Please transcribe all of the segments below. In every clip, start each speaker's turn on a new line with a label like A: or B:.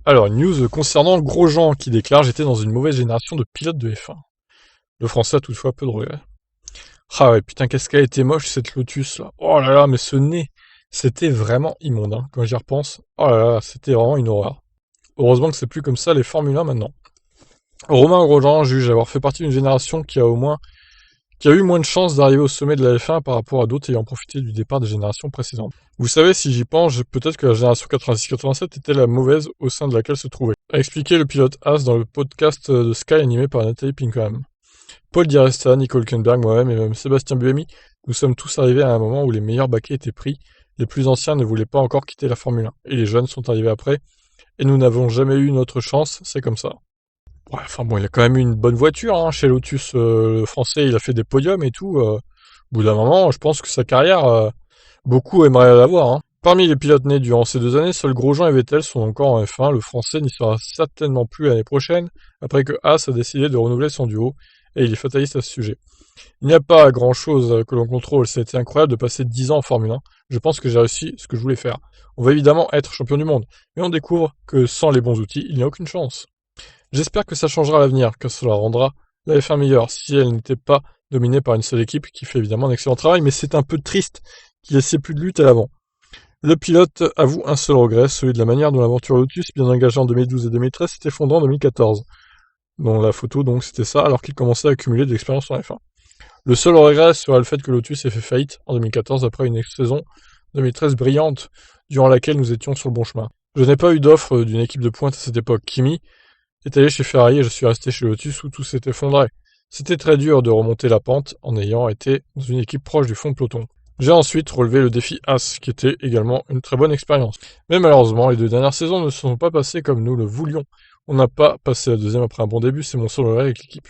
A: Alors, une news concernant Grosjean qui déclare: j'étais dans une mauvaise génération de pilotes de F1. Le français a toutefois peu de regrets. Ah ouais, putain, qu'est-ce qu'elle a été moche cette Lotus là. Oh là là, mais ce nez, c'était vraiment immonde, hein, quand j'y repense. Oh là là, c'était vraiment une horreur. Heureusement que c'est plus comme ça les Formule 1 maintenant. Romain Grosjean juge avoir fait partie d'une génération qui a eu moins de chances d'arriver au sommet de la F1 par rapport à d'autres ayant profité du départ des générations précédentes. Vous savez, si j'y pense, peut-être que la génération 86-87 était la mauvaise au sein de laquelle se trouvait, a expliqué le pilote Haas dans le podcast de Sky animé par Nathalie Pinkham. Paul Di Resta, Nico Hülkenberg, moi-même et même Sébastien Buemi, nous sommes tous arrivés à un moment où les meilleurs baquets étaient pris, les plus anciens ne voulaient pas encore quitter la Formule 1, et les jeunes sont arrivés après, et nous n'avons jamais eu notre chance, c'est comme ça. Ouais, enfin bon, il a quand même eu une bonne voiture hein, chez Lotus, le français, il a fait des podiums et tout. Au bout d'un moment, je pense que sa carrière, beaucoup aimeraient l'avoir. Hein. Parmi les pilotes nés durant ces 2 années, seuls Grosjean et Vettel sont encore en F1. Le français n'y sera certainement plus l'année prochaine, après que Haas a décidé de renouveler son duo, et il est fataliste à ce sujet. Il n'y a pas grand-chose que l'on contrôle, ça a été incroyable de passer 10 ans en Formule 1. Je pense que j'ai réussi ce que je voulais faire. On va évidemment être champion du monde, mais on découvre que sans les bons outils, il n'y a aucune chance. J'espère que ça changera à l'avenir, que cela rendra la F1 meilleure, si elle n'était pas dominée par une seule équipe qui fait évidemment un excellent travail, mais c'est un peu triste qu'il n'y ait plus de lutte à l'avant. Le pilote avoue un seul regret, celui de la manière dont l'aventure Lotus, bien engagée en 2012 et 2013, s'est effondrée en 2014. Dont la photo, donc, c'était ça, alors qu'il commençait à accumuler de l'expérience en F1. Le seul regret sera le fait que Lotus ait fait faillite en 2014 après une saison 2013 brillante, durant laquelle nous étions sur le bon chemin. Je n'ai pas eu d'offre d'une équipe de pointe à cette époque. Kimi est allé chez Ferrari et je suis resté chez Lotus où tout s'est effondré. C'était très dur de remonter la pente en ayant été dans une équipe proche du fond de peloton. J'ai ensuite relevé le défi As, qui était également une très bonne expérience. Mais malheureusement, les 2 dernières saisons ne se sont pas passées comme nous le voulions. On n'a pas passé la deuxième après un bon début, c'est mon seul regret avec l'équipe.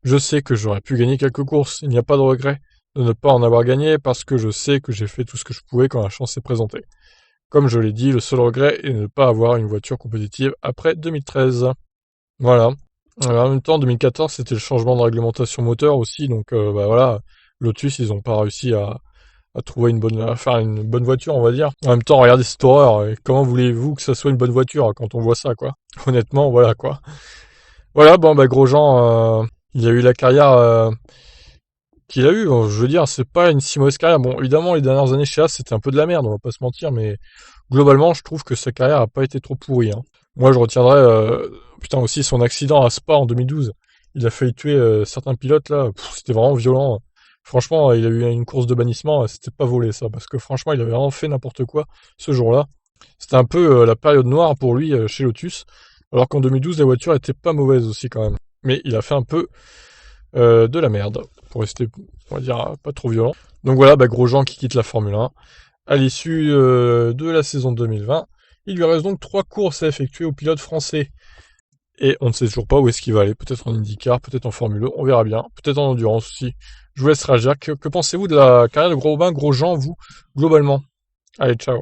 A: Je sais que j'aurais pu gagner quelques courses, il n'y a pas de regret de ne pas en avoir gagné parce que je sais que j'ai fait tout ce que je pouvais quand la chance s'est présentée. Comme je l'ai dit, le seul regret est de ne pas avoir une voiture compétitive après 2013. Voilà. En même temps, 2014, c'était le changement de réglementation moteur aussi, donc bah voilà, Lotus, ils n'ont pas réussi à trouver à faire une bonne voiture, on va dire. En même temps, regardez cette horreur, et comment voulez-vous que ça soit une bonne voiture quand on voit ça, quoi. Honnêtement, voilà, quoi. Voilà, bon, bah Grosjean, il a eu la carrière qu'il a eue, bon, je veux dire, c'est pas une si mauvaise carrière. Bon, évidemment, les dernières années chez As, c'était un peu de la merde, on va pas se mentir, mais globalement, je trouve que sa carrière a pas été trop pourrie, hein. Moi, je retiendrai, putain, aussi son accident à Spa en 2012. Il a failli tuer certains pilotes, là. C'était vraiment violent. Franchement, il a eu une course de bannissement. C'était pas volé, ça. Parce que franchement, il avait vraiment fait n'importe quoi ce jour-là. C'était un peu la période noire pour lui chez Lotus. Alors qu'en 2012, la voiture était pas mauvaise aussi, quand même. Mais il a fait un peu de la merde. Pour rester, on va dire, pas trop violent. Donc voilà, bah, Grosjean qui quitte la Formule 1. À l'issue de la saison 2020, il lui reste donc 3 courses à effectuer au pilote français. Et on ne sait toujours pas où est-ce qu'il va aller. Peut-être en IndyCar, peut-être en Formule 1, on verra bien. Peut-être en endurance aussi. Je vous laisse réagir. Que pensez-vous de la carrière de Robin Grosjean, vous, globalement? Allez, ciao.